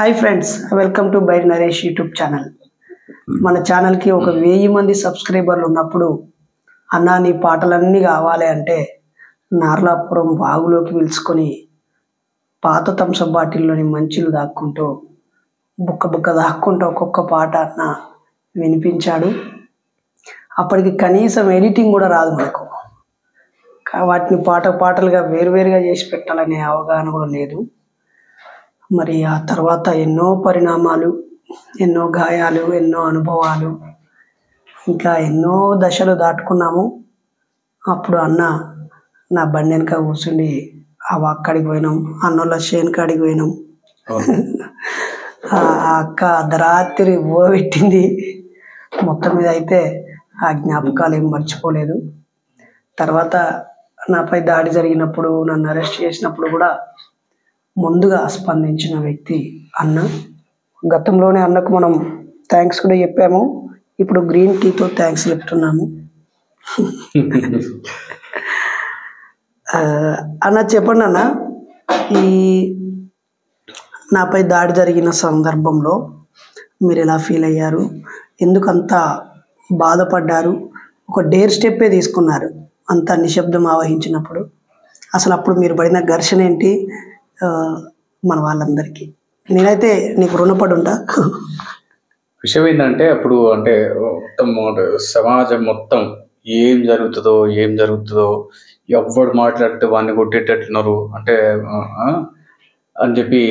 Hi friends, welcome to buy Naresh YouTube channel. మన ఛానల్కి ఒక 1000 మంది సబ్స్క్రైబర్లు ఉన్నప్పుడు అన్నా నీ పాటలన్నీ కావాలి అంటే నార్లాపురం వాగులోకి పిలుచుకొని పాత థమ్సప్ బాటిల్లోని మంచులు దాక్కుంటూ బుక్క దాక్కుంటూ ఒక్కొక్క పాట అన్న వినిపించాడు. అప్పటికి కనీసం ఎడిటింగ్ కూడా రాదు మనకు. వాటిని పాటలుగా వేరువేరుగా చేసి పెట్టాలనే అవగాహన కూడా లేదు. మరి ఆ తర్వాత ఎన్నో పరిణామాలు, ఎన్నో గాయాలు, ఎన్నో అనుభవాలు, ఇంకా ఎన్నో దశలు దాటుకున్నాము. అప్పుడు అన్న నా బండి వెనక కూర్చుండి ఆ అక్కడికి పోయినాం, అన్నోళ్ళ చేను కాడికి పోయినాం. ఆ అక్క అర్ధరాత్రి పెట్టింది. మొత్తం మీద అయితే ఆ జ్ఞాపకాలు ఏం మర్చిపోలేదు. తర్వాత నాపై దాడి జరిగినప్పుడు, నన్ను అరెస్ట్ చేసినప్పుడు కూడా ముందుగా స్పందించిన వ్యక్తి అన్న. గతంలోనే అన్నకు మనం థ్యాంక్స్ కూడా చెప్పాము. ఇప్పుడు గ్రీన్ టీతో థ్యాంక్స్ చెప్తున్నాము. అన్న చెప్పండి అన్న, ఈ నాపై దాడి జరిగిన సందర్భంలో మీరు ఎలా ఫీల్ అయ్యారు? ఎందుకంత బాధపడ్డారు? ఒక డేర్ స్టెప్పే తీసుకున్నారు అంత నిశ్శబ్దం ఆవహించినప్పుడు. అసలు అప్పుడు మీరు పడిన ఘర్షణ ఏంటి? మన వాళ్ళందరికీ నేనైతే నీకు రుణపడి ఉంటా. విషయం ఏంటంటే అప్పుడు అంటే మొత్తం సమాజం మొత్తం ఏం జరుగుతుందో ఎవడు మాట్లాడితే వాడిని కొట్టేటట్టున్నారు అంటే అని చెప్పి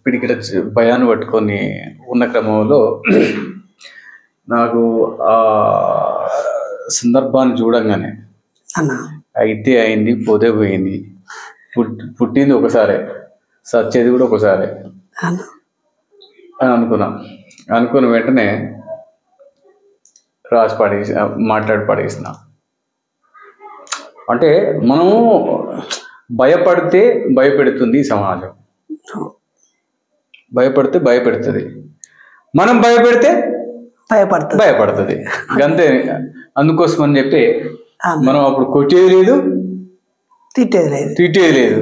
పిడికిట భయాన్ని పట్టుకొని ఉన్న క్రమంలో నాకు ఆ సందర్భాన్ని చూడంగానే అయితే అయింది, పోతే పోయింది, పుట్టింది ఒకసారి, సచ్చేది కూడా ఒకసారి అని అనుకున్న వెంటనే మాట్లాడి పడేసిన. అంటే మనము భయపడితే భయపెడుతుంది సమాజం, భయపడితే భయపెడుతుంది, మనం భయపెడితే భయపడుతుంది. అంతే. అందుకోసం అని చెప్పి మనం అప్పుడు కొట్టేది లేదు, తిట్టేది లేదు.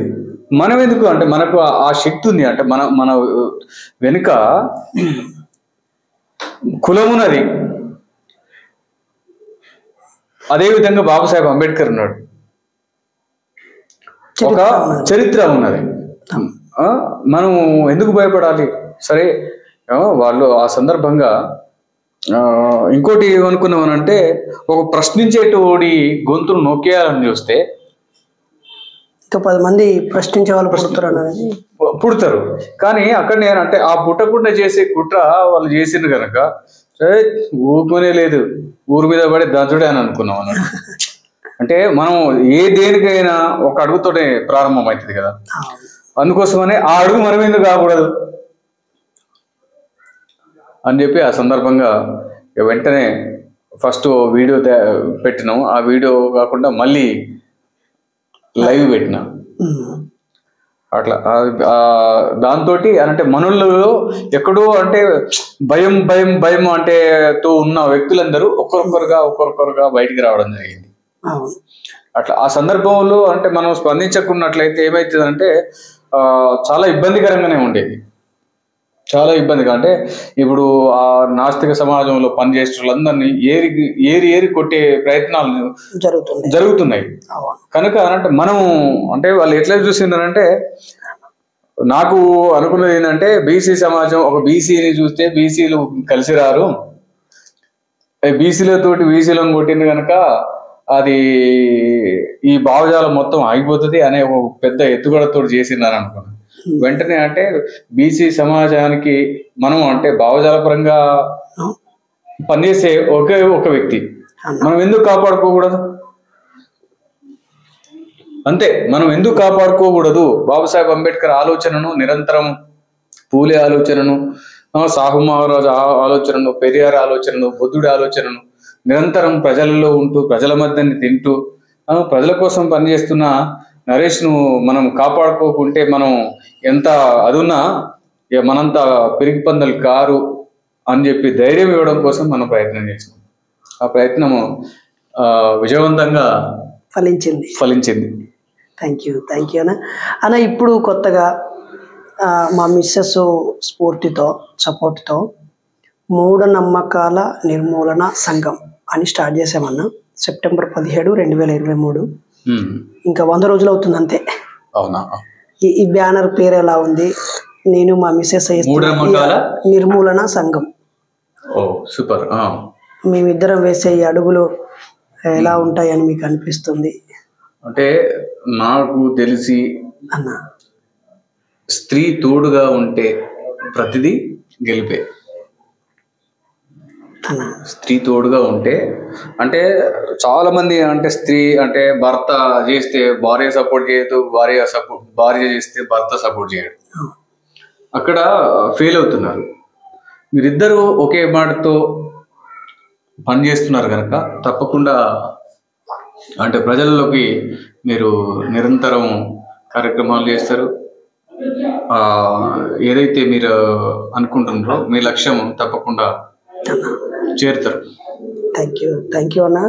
మనం ఎందుకు అంటే మనకు ఆ శక్తి ఉంది. అంటే మన వెనుక కులం ఉన్నది. అదేవిధంగా బాబాసాహెబ్ అంబేద్కర్ ఉన్నాడు, ఒక చరిత్ర ఉన్నది. మనం ఎందుకు భయపడాలి? సరే, వాళ్ళు ఆ సందర్భంగా ఇంకోటి ఏమనుకున్నామనంటే ఒక ప్రశ్నించేటోడి గొంతును నొక్కేయాలని చూస్తే ఇంకా 10 మంది ప్రశ్నించే వాళ్ళు పుడతారు. కానీ అక్కడ నేనంటే ఆ పుట్టకుండా చేసే కుట్ర వాళ్ళు చేసిండ్రు కనుక ఊరుకునే లేదు, ఊరి మీద పడి దంచుడే అని అనుకున్నాం అన్నట్టు. అంటే మనం దేనికైనా ఒక అడుగుతోనే ప్రారంభం అవుతుంది కదా. అందుకోసమనే ఆ అడుగు మనం ఎందుకు కాకూడదు అని చెప్పి ఆ సందర్భంగా వెంటనే ఫస్ట్ వీడియో పెట్టినాం. ఆ వీడియో కాకుండా మళ్ళీ లైవ్ పెట్టిన. అట్లా దాంతో అంటే మనలో ఎక్కడో అంటే భయం అంటే తో ఉన్న వ్యక్తులందరూ ఒక్కొక్కరుగా బయటికి రావడం జరిగింది. అట్లా ఆ సందర్భంలో అంటే మనం స్పందించకున్నట్లయితే ఏమైతుందంటే చాలా ఇబ్బందికరంగానే ఉండేది. చాలా ఇబ్బందిగా అంటే ఇప్పుడు ఆ నాస్తిక సమాజంలో పనిచేసే వాళ్ళందరినీ ఏరి కొట్టే ప్రయత్నాలు జరుగుతున్నాయి కనుక అంటే మనం అంటే వాళ్ళు ఎట్లా చూసిండ్రంటే, నాకు అనుకున్నది ఏంటంటే బీసీ సమాజం ఒక బీసీని చూస్తే బీసీలు కలిసి రారు, బీసీలతోటి బీసీలను కొట్టింది కనుక అది ఈ భావజాలం మొత్తం ఆగిపోతుంది అనే ఒక పెద్ద ఎత్తుగడతో చేసిందని అనుకున్నాను. వెంటనే అంటే బీసీ సమాజానికి మనం అంటే భావజాలపరంగా పనిచేసే ఒకే ఒక వ్యక్తి మనం ఎందుకు కాపాడుకోకూడదు? అంతే, మనం ఎందుకు కాపాడుకోకూడదు? బాబాసాహెబ్ అంబేద్కర్ ఆలోచనను నిరంతరం, పూలే ఆలోచనను, సాహు మహారాజ్ ఆలోచనను, పెరియార్ ఆలోచనను, బుద్ధుడి ఆలోచనను నిరంతరం ప్రజలలో ఉంటూ ప్రజల మధ్యని తింటూ ప్రజల కోసం పనిచేస్తున్న నరేష్ను మనం కాపాడుకోకుంటే మనం ఎంత అదున్నా మనంత పిరికి పందలు కారు అని చెప్పి ధైర్యం ఇవ్వడం కోసం మనం ప్రయత్నం చేసినాం. ఆ ప్రయత్నము విజయవంతంగా ఫలించింది. థ్యాంక్ యూ అన్న. ఇప్పుడు కొత్తగా మా మిస్సెస్ స్ఫూర్తితో సపోర్ట్తో మూఢనమ్మకాల నిర్మూలన సంఘం అని స్టార్ట్ చేసామన్నా. సెప్టెంబర్ 17, 2023. ఇంకా 100 రోజులు అవుతుంది అంతే. అవునా? ఈ బ్యానర్ పేరు ఎలా ఉంది? నేను మా మిస్సెస్ నిర్మూలన సంఘం. సూపర్. మేమిద్దరం వేసే ఈ అడుగులు ఎలా ఉంటాయని మీకు అనిపిస్తుంది? అంటే నాకు తెలిసి అన్న, స్త్రీ తోడుగా ఉంటే ప్రతిదీ గెలిపే. స్త్రీ తోడుగా ఉంటే అంటే చాలా మంది అంటే స్త్రీ అంటే భర్త చేస్తే భార్య సపోర్ట్ చేయదు, భార్య చేస్తే భర్త సపోర్ట్ చేయడు. అక్కడ ఫెయిల్ అవుతున్నారు. మీరిద్దరూ ఒకే మాటతో పని చేస్తున్నారు కనుక తప్పకుండా అంటే ప్రజల్లోకి మీరు నిరంతరం కార్యక్రమాలు చేస్తారు. ఏదైతే మీరు అనుకుంటున్నారో మీ లక్ష్యం తప్పకుండా చేరుతారు. థ్యాంక్ యూ అన్న.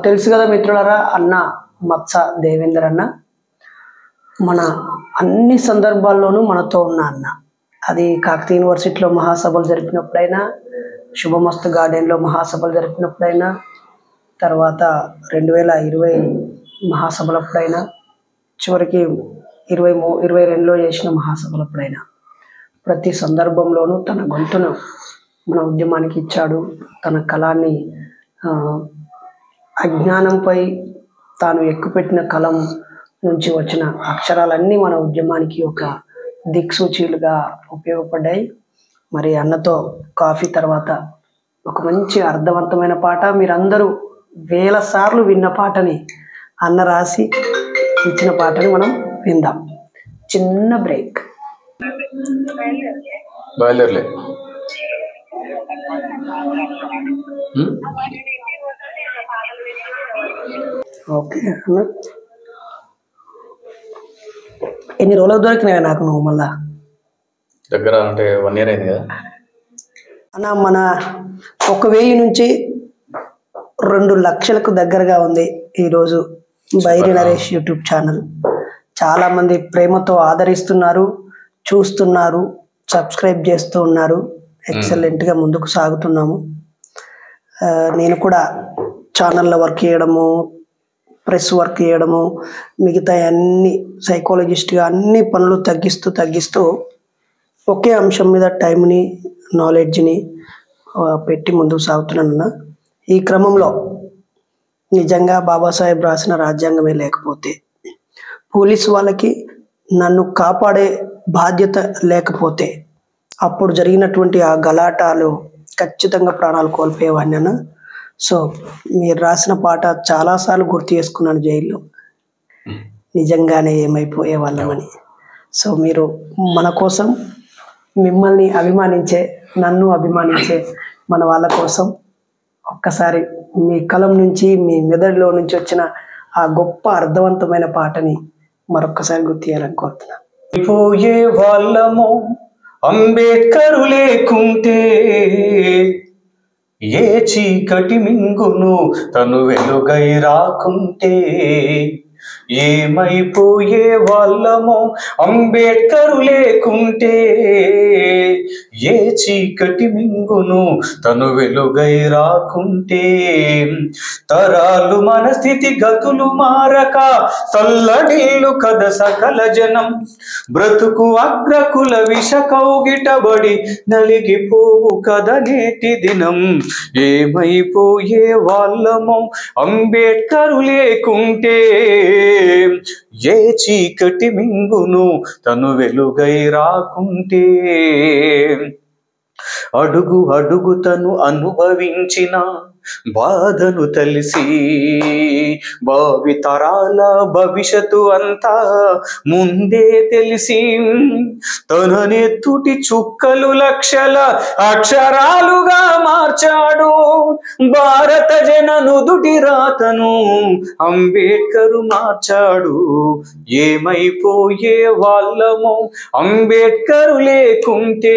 తెలుసు కదా మిత్రులారా, అన్న మత్స దేవేందర్ అన్న మన అన్ని సందర్భాల్లోనూ మనతో ఉన్న అన్న. అది కాకతీయ యూనివర్సిటీలో మహాసభలు జరిపినప్పుడైనా, శుభమస్తు గార్డెన్లో మహాసభలు జరిపినప్పుడైనా, తర్వాత 2020 మహాసభలప్పుడైనా, చివరికి 2022లో చేసిన మహాసభలప్పుడైనా ప్రతి సందర్భంలోనూ తన గొంతును మన ఉద్యమానికి ఇచ్చాడు. తన కళాన్ని అజ్ఞానంపై తాను ఎక్కుపెట్టిన కలం నుంచి వచ్చిన అక్షరాలన్నీ మన ఉద్యమానికి ఒక దిక్సూచీలుగా ఉపయోగపడ్డాయి. మరి అన్నతో కాఫీ తర్వాత ఒక మంచి అర్థవంతమైన పాట, మీరందరూ 1000 సార్లు విన్న పాటని అన్న రాసి ఇచ్చిన పాటని మనం విందాం. చిన్న బ్రేక్. బయలుదేరలే. ఓకే అన్న, ఎన్ని రోజులకు దొరికినాయి నాకు నువ్వు మళ్ళా దగ్గర? అంటే 1 year అయింది కదా అన్న. మన 1000 నుంచి 2 లక్షలకు దగ్గరగా ఉంది ఈరోజు బైరి నరేష్ యూట్యూబ్ ఛానల్. చాలామంది ప్రేమతో ఆదరిస్తున్నారు, చూస్తున్నారు, సబ్స్క్రైబ్ చేస్తూ ఉన్నారు. ఎక్సలెంట్గా ముందుకు సాగుతున్నాము. నేను కూడా ఛానల్లో వర్క్ చేయడము, ప్రెస్ వర్క్ చేయడము, మిగతా అన్ని సైకాలజిస్ట్గా అన్ని పనులు తగ్గిస్తూ ఒకే అంశం మీద టైంని, నాలెడ్జ్ని పెట్టి ముందుకు సాగుతున్నాను. ఈ క్రమంలో నిజంగా బాబాసాహెబ్ రాసిన రాజ్యాంగమే లేకపోతే, పోలీసు వాళ్ళకి నన్ను కాపాడే బాధ్యత లేకపోతే, అప్పుడు జరిగినటువంటి ఆ గలాటాలు ఖచ్చితంగా ప్రాణాలు కోల్పోయేవాడిని అన్న. సో మీరు రాసిన పాట చాలాసార్లు గుర్తు చేసుకున్నాను జైల్లో, నిజంగానే ఏమైపోయే వాళ్ళమని. సో మీరు మన కోసం, మిమ్మల్ని అభిమానించే, నన్ను అభిమానించే మన వాళ్ళ కోసం ఒక్కసారి మీ కలం నుంచి, మీ మెదడులో నుంచి వచ్చిన ఆ గొప్ప అర్థవంతమైన పాటని మరొక్కసారి గుర్తు చేయాలని కోరుతున్నాను. పోయే వాళ్ళము అంబేద్కరు లేకుంటే, ఏ చీకటి మింగును తను వెలుగై రాకుంటే, ఏమైపోయే వాళ్ళము అంబేద్కరు లేకుంటే, ఏ చీకటి మింగును తను వెలుగై రాకుంటే, తరాలు మన స్థితి గతులు మారక చల్లడిల్లు కథ సకల జనం, బ్రతుకు అగ్రకుల విష కౌగిటబడి నలిగిపోవు కథ నేటి దినం. ఏమైపోయే వాళ్ళము అంబేద్కరు లేకుంటే, ఏ చీకటి మింగును తను వెలుగై రాకుంటే, అడుగు అడుగు తను అనుభవించిన బాధను తెలిసి, భావితరాల భవిష్యత్తు అంతా ముందే తెలిసి, తన నెత్తుటి చుక్కలు లక్షల అక్షరాలుగా మార్చాడు భారత జన నుదుటి రాతను అంబేద్కరు మార్చాడు. ఏమైపోయే వాళ్ళము అంబేద్కరు లేకుంటే,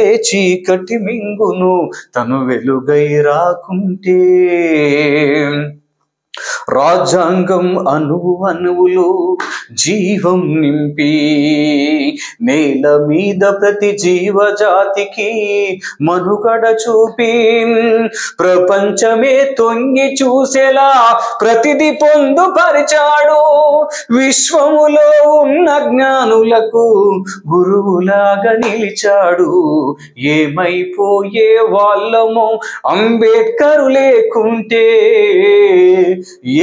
ఏ చీకటి మింగును తను వెలుగై రాకుంటే, రాజ్యాంగం అణువులో జీవం నింపి నేల మీద ప్రతి జీవజాతికి మనుగడ చూపి ప్రపంచమే తొంగి చూసేలా ప్రతిది పొందుపరిచాడు. విశ్వములో ఉన్న జ్ఞానులకు గురువులాగా నిలిచాడు. ఏమైపోయే వాళ్ళమో అంబేద్కర్ లేకుంటే,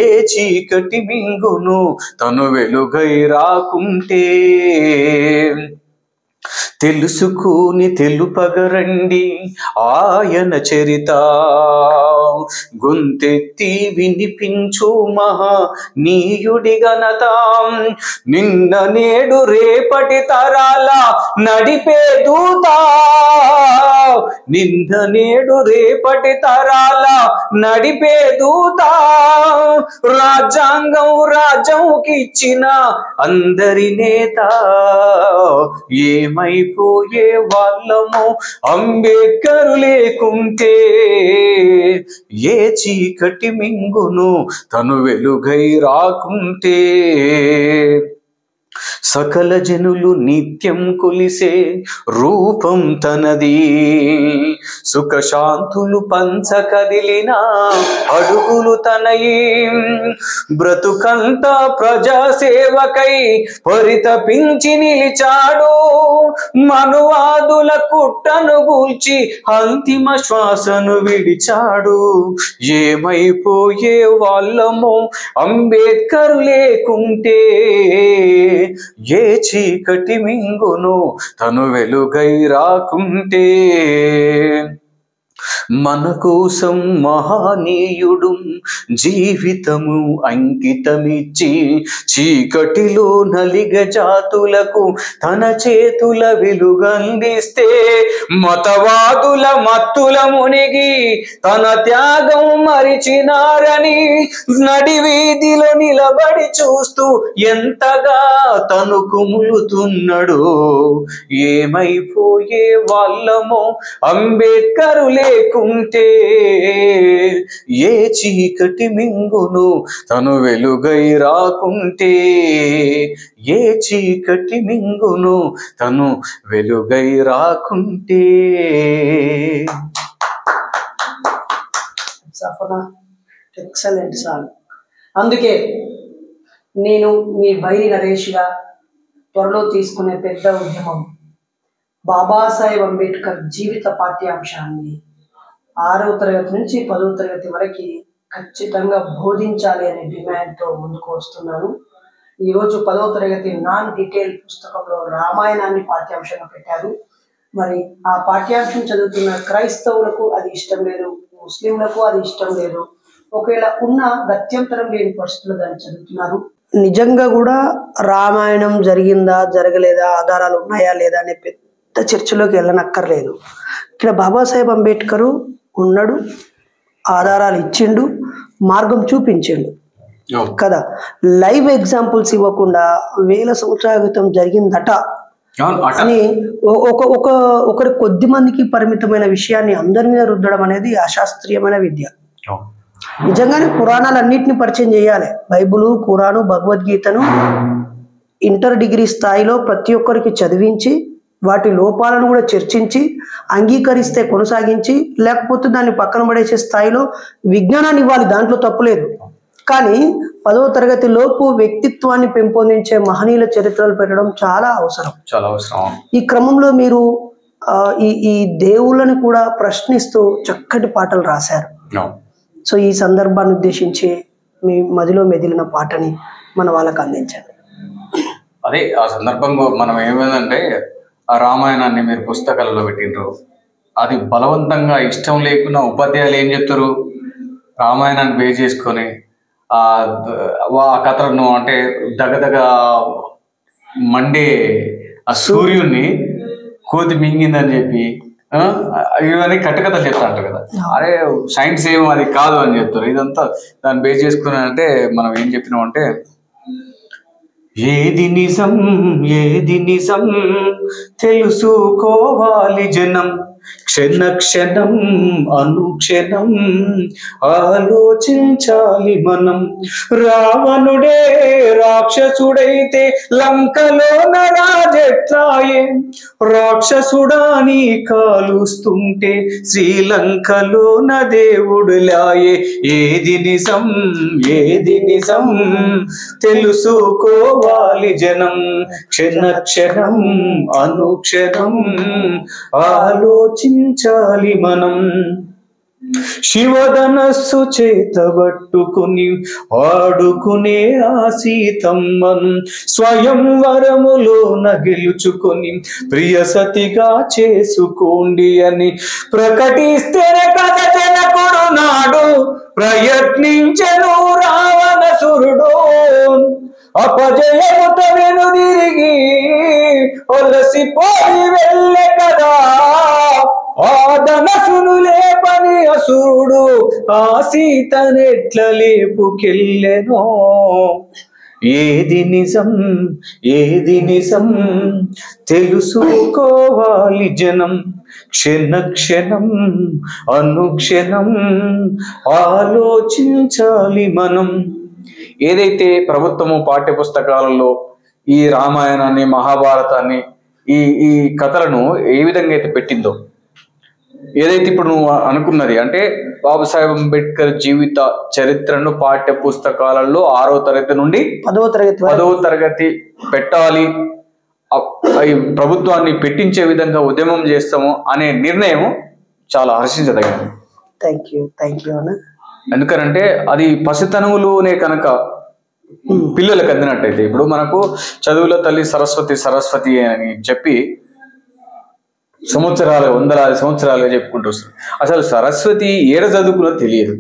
ఏ చీకటి మింగును తను వెలుగై రాకుంటే. తెలుసుకుని తెలుపగరండి ఆయన చరిత, గొంతెత్తి వినిపించు మహనీయుడి ఘనత. నిన్న నేడు రేపటి తరాల నడిపే దూత, నిన్న నేడు రేపటి తరాల నడిపే దూత. రాజ్యంకి ఇచ్చిన అందరి నేత. ఏమైపోయే వాళ్ళమో అంబేద్కర్ లేకుంటే, ఏ చీకటి మింగును తను వెలుగై రాకుంటే. సకల జనులు నిత్యం కొలిసే రూపం తనది, సుఖశాంతులు పంచ కదిలిన అడుగులు తనయి. బ్రతుకంతా ప్రజాసేవకై పరితపించి నిలిచాడు. మనువాదుల కుట్టను గూల్చి అంతిమ శ్వాసను విడిచాడు. ఏమైపోయే వాళ్ళమో అంబేద్కర్ లేకుంటే, ఏ చీకటి మింగును తను వెలుగై రాకుంటే. మన కోసం మహనీయుడు జీవితము అంకితమిచ్చి, చీకటిలో నలిగ జాతులకు తన చేతుల వెలుగందిస్తే, మతవాదుల మత్తుల మునిగి తన త్యాగం మరిచినారని నడి వీధిలో నిలబడి చూస్తూ ఎంతగా తను కుములుతున్నాడు. ఏమైపోయే వాళ్ళమో అంబేద్కర్ లేకుంటే, ఏ చీకటి మింగును తను వెలుగై రాకుంటే. ఏ చీకటి మింగును తను వెలుగై రాకుంటే. Excellent song. అందుకే నేను మీ బైరి నరేష్గా త్వరలో తీసుకునే పెద్ద ఉద్యమం బాబాసాహెబ్ అంబేద్కర్ జీవిత పాఠ్యాంశాన్ని 6వ తరగతి నుంచి 10వ తరగతి వరకు ఖచ్చితంగా బోధించాలి అనే డిమాండ్తో ముందుకు వస్తున్నాను. ఈరోజు 10వ తరగతి నాన్ డీటెయిల్ పుస్తకంలో రామాయణాన్ని పాఠ్యాంశంగా పెట్టారు. మరి ఆ పాఠ్యాంశం చదువుతున్న క్రైస్తవులకు అది ఇష్టం లేదు, ముస్లింలకు అది ఇష్టం లేదు. ఒకవేళ ఉన్న గత్యంతరం లేని పరిస్థితులు దాన్ని చదువుతున్నారు. నిజంగా కూడా రామాయణం జరిగిందా జరగలేదా, ఆధారాలు ఉన్నాయా లేదా అనే పెద్ద చర్చలోకి వెళ్ళనక్కర్లేదు. ఇక్కడ బాబాసాహెబ్ అంబేద్కర్ ఉన్నాడు, ఆధారాలు ఇచ్చిండు, మార్గం చూపించిండు కదా. లైవ్ ఎగ్జాంపుల్స్ ఇవ్వకుండా 1000 సంవత్సరాల క్రితం జరిగిందట అని ఒకరి కొద్ది మందికి పరిమితమైన విషయాన్ని అందరి మీద రుద్దడం అనేది అశాస్త్రీయమైన విద్య. నిజంగానే పురాణాలన్నింటినీ పరిచయం చేయాలి. బైబుల్, ఖురాను, భగవద్గీతను ఇంటర్ డిగ్రీ స్థాయిలో ప్రతి ఒక్కరికి చదివించి, వాటి లోపాలను కూడా చర్చించి, అంగీకరిస్తే కొనసాగించి, లేకపోతే దాన్ని పక్కన పడేసే స్థాయిలో విజ్ఞానాన్ని ఇవ్వాలి. దాంట్లో తప్పులేదు. కానీ 10వ తరగతి లోపు వ్యక్తిత్వాన్ని పెంపొందించే మహనీయుల చరిత్రలు పెట్టడం చాలా అవసరం. ఈ క్రమంలో మీరు ఈ దేవుళ్ళని కూడా ప్రశ్నిస్తూ చక్కటి పాటలు రాశారు. సో ఈ సందర్భాన్ని ఉద్దేశించి మీ మదిలో మెదిలిన పాటని మన వాళ్ళకి అందించండి. అదే ఆ సందర్భంగా మనం ఏమైందంటే, ఆ రామాయణాన్ని మీరు పుస్తకాలలో పెట్టిండ్రు, అది బలవంతంగా ఇష్టం లేకున్నా ఉపాధ్యాయులు ఏం చెప్తారు, రామాయణాన్ని బేస్ చేసుకొని ఆ కథలను అంటే దగదగ మండే ఆ సూర్యుడిని కోతి మింగిందని చెప్పి ఇవన్నీ కట్టుకథలు చెప్తా అంటారు కదా. అరే సైన్స్ ఏమో అది కాదు అని చెప్తారు. ఇదంతా దాన్ని బేస్ చేసుకుని అంటే మనం ఏం చెప్పినాం అంటే, ఏది నిజం తెలుసుకోవాలి జనం, క్షణ క్షణం అనుక్షణం ఆలోచించాలి మనం. రావణుడే రాక్షసుడైతే లంకలోన రాజెట్లాయే, రాక్షసుడాని కాలుస్తుంటే శ్రీలంకలోన దేవుడులాయే. ఏది నిజం ఏది నిజం తెలుసుకోవాలి జనం. క్షణ క్షణం అనుక్షణం ఆలోచించాలి మనం. శివధనస్సు చేతబట్టుకుని ఆడుకునే ఆ సీతమ్మను స్వయంవరములోన గెలుచుకొని ప్రియసతిగా చేసుకోండి అని ప్రకటిస్తేనే కథ జనకుడు నాడు ప్రయత్నించెను రావణసురుడు. అపజయముతో వెనుదిరిగి ఒలసిపోయి వెళ్ళే కదా ఆ ధనసును లేపని అసురుడు ఆ సీతనెట్ల లేపుకెళ్ళెనో. ఏది నిజం ఏది నిజం తెలుసుకోవాలి జనం. క్షణ క్షణం అనుక్షణం ఆలోచించాలి మనం. ఏదైతే ప్రభుత్వము పాఠ్యపుస్తకాలలో ఈ రామాయణాన్ని మహాభారతాన్ని ఈ ఈ కథలను ఏ విధంగా అయితే పెట్టిందో, ఏదైతే ఇప్పుడు నువ్వు అనుకున్నది అంటే బాబాసాహెబ్ అంబేద్కర్ జీవిత చరిత్రను పాఠ్య పుస్తకాలలో 6వ తరగతి నుండి 10వ తరగతి పెట్టాలి, ప్రభుత్వాన్ని పెట్టించే విధంగా ఉద్యమం చేస్తాము అనే నిర్ణయం చాలా హర్షించదగినది. థ్యాంక్ యూ అన్న. ఎందుకనంటే అది పసితనములోనే కనుక పిల్లలకు అందినట్టయితే, ఇప్పుడు మనకు చదువుల తల్లి సరస్వతి సరస్వతి అని చెప్పి వందలాది సంవత్సరాలుగా చెప్పుకుంటూ వస్తుంది. అసలు సరస్వతి ఏడ చదువుకున్నది తెలియదు.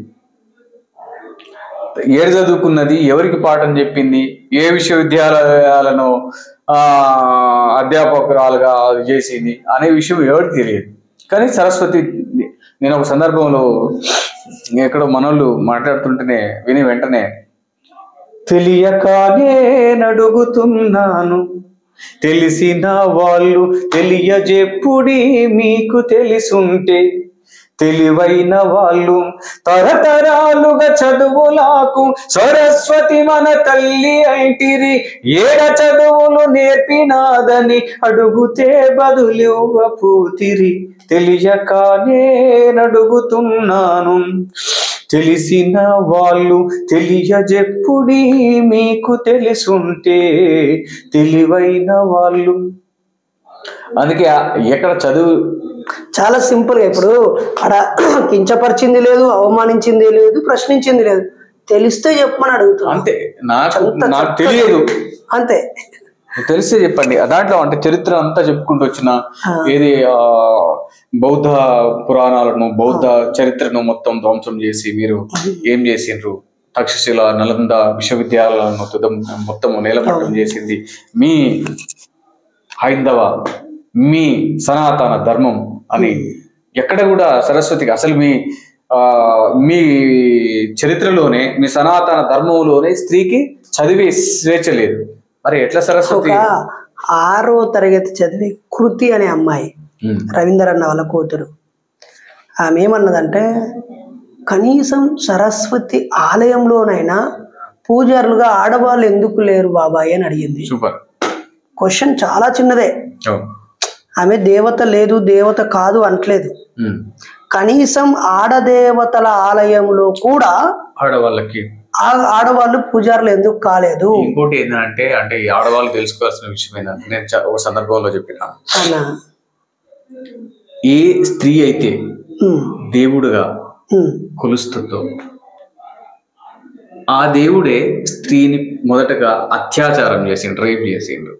ఏడు చదువుకున్నది, ఎవరికి పాఠం చెప్పింది, ఏ విశ్వవిద్యాలయాలను అధ్యాపకురాలుగా చేసింది అనే విషయం ఎవరికి తెలియదు. కానీ సరస్వతి, నేను ఒక సందర్భంలో ఎక్కడో మనోళ్ళు మాట్లాడుతుంటేనే విని వెంటనే తెలియకనే నడుగుతున్నాను, తెలిసిన వాళ్ళు తెలియజెప్పుడి మీకు తెలిసుంటే, తెలివైన వాళ్ళు తరతరాలుగా చదువులకు సరస్వతి మన తల్లి ఐటిరి, ఏడ చదువులు నేర్పినాదని అడుగుతే బదులివ్వపోతిరి. తెలియకనే నడుగుతున్నాను, తెలిసిన వాళ్ళు తెలియజెప్పుడి మీకు తెలుసుంటే, తెలివైన వాళ్ళు. అందుకే ఎక్కడ చదువు చాలా సింపుల్ గా, ఇప్పుడు అక్కడ కించపరిచింది లేదు, అవమానించింది లేదు, ప్రశ్నించింది లేదు, తెలిస్తే చెప్పమని అడుగుతున్నా. అంతే. నాకు తెలియదు, అంతే, తెలిస్తే చెప్పండి. దాంట్లో అంటే చరిత్ర అంతా చెప్పుకుంటూ వచ్చిన ఏది బౌద్ధ పురాణాలను, బౌద్ధ చరిత్రను మొత్తం ధ్వంసం చేసి మీరు ఏం చేసిండ్రు, తక్షశిల నలంద విశ్వవిద్యాలయాలను మొత్తం నేలమట్టం చేసింది మీ హైందవ, మీ సనాతన ధర్మం అని ఎక్కడ కూడా సరస్వతికి అసలు మీ చరిత్రలోనే, మీ సనాతన ధర్మంలోనే స్త్రీకి చదివే స్వేచ్ఛ లేదు. మరి ఎట్లా సరస్వతి? 6వ తరగతి చదివే కృతి అనే అమ్మాయి, రవీందర్ అన్న వాళ్ళ కూతురు, ఆమె ఏమన్నదంటే, కనీసం సరస్వతి ఆలయంలోనైనా పూజారులుగా ఆడవాళ్ళు ఎందుకు లేరు బాబాయ్ అని అడిగింది. సూపర్ క్వశ్చన్, చాలా చిన్నదే. ఆమె దేవత లేదు, దేవత కాదు అంటలేదు. కనీసం ఆడదేవతల ఆలయంలో కూడా ఆడవాళ్ళు పూజారులు ఎందుకు కాలేదు? ఇంకోటి ఏంటంటే, అంటే ఈ ఆడవాళ్ళు తెలుసుకోవాల్సిన విషయం ఏంటంటే, నేను ఒక సందర్భంలో చెప్పిన, ఏ స్త్రీ అయితే దేవుడుగా కొలుస్తుందో ఆ దేవుడే స్త్రీని మొదటగా అత్యాచారం చేసిండు, రేప్ చేసిండు.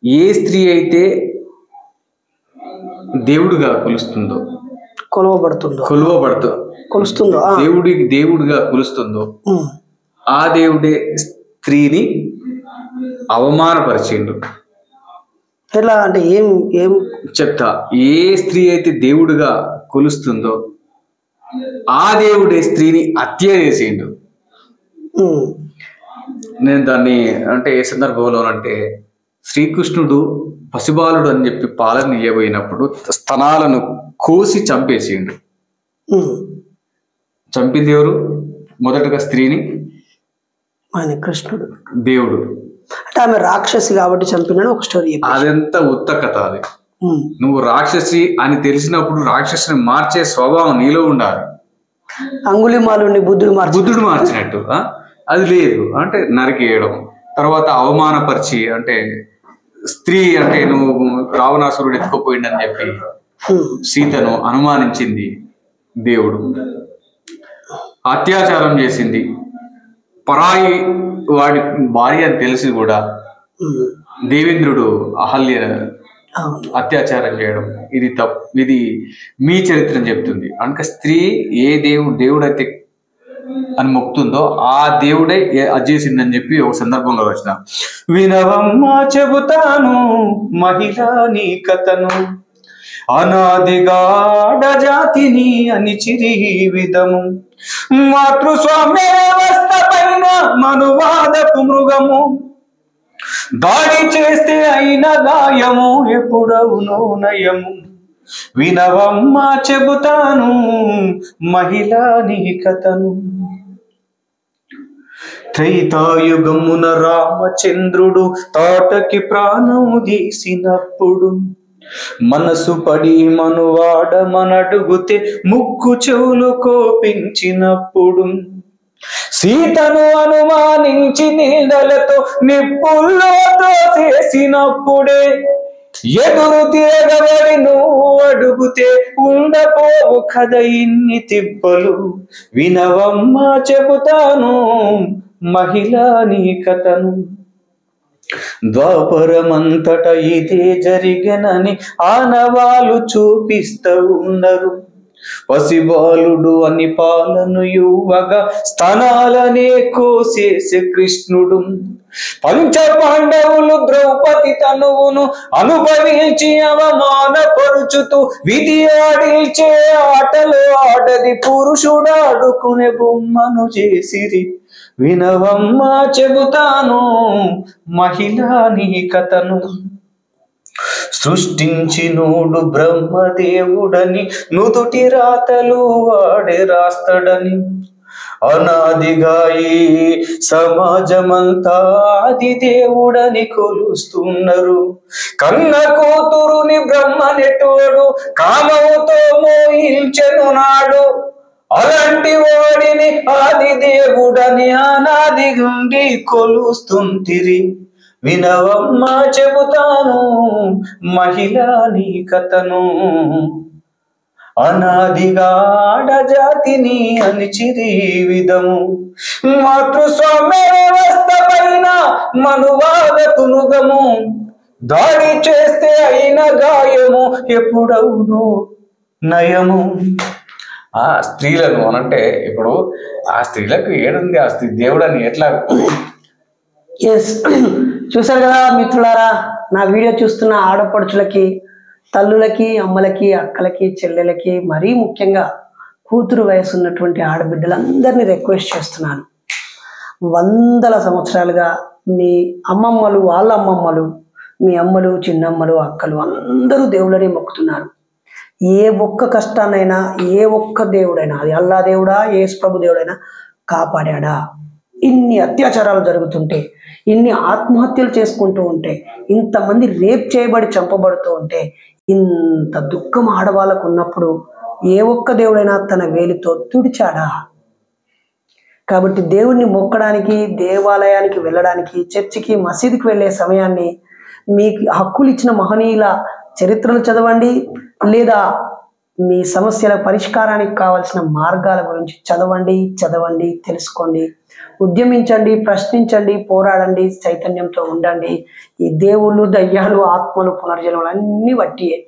ఏ స్త్రీ అయితే దేవుడుగా కొలుస్తుందో, కొలుస్తుందో దేవుడిగా కొలుస్తుందో ఆ దేవుడే స్త్రీని అవమానపరిచిండు. ఎలా అంటే ఏం చెప్తా. ఏ స్త్రీ అయితే దేవుడుగా కొలుస్తుందో ఆ దేవుడే స్త్రీని హత్య చేసిండు. నేను దాన్ని అంటే ఏ సందర్భంలోనంటే, శ్రీకృష్ణుడు పసిబాలుడు అని చెప్పి పాలన ఇవ్వబోయినప్పుడు స్తనాలను కోసి చంపేసిండు. చంపింది ఎవరు? మొదటగా స్త్రీని ఆయన కృష్ణుడు, దేవుడు. అంటే ఆమె రాక్షసి కాబట్టి చంపినాడు ఒక స్టోరీ. అదంతా ఉత్త కథ. అది నువ్వు రాక్షసి అని తెలిసినప్పుడు రాక్షసిని మార్చే స్వభావం నీలో ఉండాలి. అంగుళిమాలుని బుద్ధుడు మార్చినట్టు అది లేదు. అంటే నరికేయడం, తర్వాత అవమానపరిచి, అంటే స్త్రీ అంటే నువ్వు రావణాసురుడు ఎత్తుకుపోయిండని చెప్పి సీతను అనుమానించింది దేవుడు. అత్యాచారం చేసింది, పరాయి వాడి భార్య అని తెలిసి కూడా దేవేంద్రుడు అహల్య అత్యాచారం చేయడం, ఇది తప్పు. ఇది మీ చరిత్రను చెప్తుంది. అంటే స్త్రీ ఏ దేవుడైతే అని మొక్కుతుందో ఆ దేవుడే అది చేసిందని చెప్పి ఒక సందర్భంలో వచ్చిన వినవమ్మా చెబుతాను మహిళా నీ కథను, అనాదిగాఢ జాతిని అనిచిరి విధము, మాతృస్వామ్య వ్యవస్థ పైన మనువాదపు మృగము, దాడి చేస్తే అయిన గాయము ఎప్పుడవునో నయము, వినవమ్మా చెబుతాను మహిళా నీ కథను. త్రైతాయుగమున రామచంద్రుడు తాటకి ప్రాణం తీసినప్పుడు, మనసు పడి మనువాడమనడుగుతే ముక్కు చెవులు కోపించినప్పుడు, సీతను అనుమానించి నీడలతో నిప్పుల్లో తోసేసినప్పుడే, ఎదురు తిరగబడి నువ్వు అడుగుతే ఉండపోవు కథ ఇన్ని తిప్పలు, వినవమ్మా చెబుతాను మహిళా నీ కథను. ద్వాపరమంతట ఇదే జరిగనని ఆనవాలు చూపిస్తూ ఉన్నారు, పసిబాలుడు అని పాలను యువగా స్తనాలనే కోసేసే కృష్ణుడు, పంచ పాండవులు ద్రౌపది తనువును అనుభవించి అవమానపరుచుతూ విధి ఆడిల్చే ఆటలు ఆడది పురుషుడాడుకునే బొమ్మను చేసిరి, వినవమ్మా చెబుతాను మహిళా నీ కథను. సృష్టించినోడు బ్రహ్మదేవుడని నుదుటి రాతలు వాడే రాస్తాడని, అనాదిగా ఈ సమాజమంతా ఆది దేవుడని కొలుస్తున్నారు, కన్న కూతురుని బ్రహ్మనెటోడు కామముతో మోయించెను నాడు, అలాంటి వాడిని ఆది దేవుడని అనాది గుండి కొలుస్తుంటిరి, వినవమ్మా చెబుతాను మహిళా నీ కథను, అనాదిగాఢ జాతిని అనిచిరి విధము, మాతృస్వామ్య వ్యవస్థ పైన మనువాదపు మృగము, దాడి చేస్తే అయిన గాయము ఎప్పుడవును నయము. ఆ స్త్రీలను అనంటే ఇప్పుడు ఆ స్త్రీలకు ఏడుంది, ఆ స్త్రీ దేవుడని ఎట్లా? ఎస్, చూసారు కదా మిత్రులారా, నా వీడియో చూస్తున్న ఆడపడుచులకి, తల్లులకి, అమ్మలకి, అక్కలకి, చెల్లెలకి, మరీ ముఖ్యంగా కూతురు వయసు ఉన్నటువంటి ఆడబిడ్డలందరినీ రిక్వెస్ట్ చేస్తున్నాను. వందల సంవత్సరాలుగా మీ అమ్మమ్మలు, వాళ్ళ అమ్మమ్మలు, మీ అమ్మలు, చిన్నమ్మలు, అక్కలు అందరూ దేవుళ్ళని మొక్కుతున్నారు. ఏ ఒక్క కష్టాన్నైనా, ఏ ఒక్క దేవుడైనా, అది అల్లా దేవుడా, యేసు ప్రభు దేవుడైనా కాపాడా? ఇన్ని అత్యాచారాలు జరుగుతుంటే, ఇన్ని ఆత్మహత్యలు చేసుకుంటూ ఉంటే, ఇంతమంది రేప్ చేయబడి చంపబడుతూ ఉంటే, ఇంత దుఃఖం ఆడవాళ్ళకు ఉన్నప్పుడు ఏ ఒక్క దేవుడైనా తన వేలితో తుడిచాడా? కాబట్టి దేవుణ్ణి మొక్కడానికి, దేవాలయానికి వెళ్ళడానికి, చర్చికి, మసీదుకి వెళ్ళే సమయాన్ని మీకు హక్కులు ఇచ్చిన మహనీయుల చరిత్రలు చదవండి, లేదా మీ సమస్యల పరిష్కారానికి కావాల్సిన మార్గాల గురించి చదవండి, తెలుసుకోండి, ఉద్యమించండి, ప్రశ్నించండి, పోరాడండి, చైతన్యంతో ఉండండి. ఈ దేవుళ్ళు, దయ్యాలు, ఆత్మలు, పునర్జన్మలు అన్నీ వట్టియే.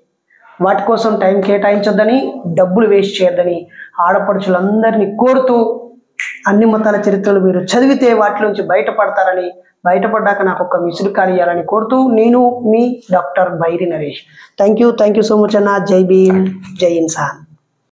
వాటి కోసం టైం కేటాయించొద్దని, డబ్బులు వేస్ట్ చేయొద్దని ఆడపడుచులందరినీ కోరుతూ, అన్ని మతాల చరిత్రలు మీరు చదివితే వాటిలోంచి బయటపడతారని, బయటపడ్డాక నాకు ఒక మిస్డ్ కాల్ ఇవ్వాలని కోరుతూ, నేను మీ doctor Bairi Naresh. Thank you so much అన్న. జై భీమ్, జై ఇన్సాన్.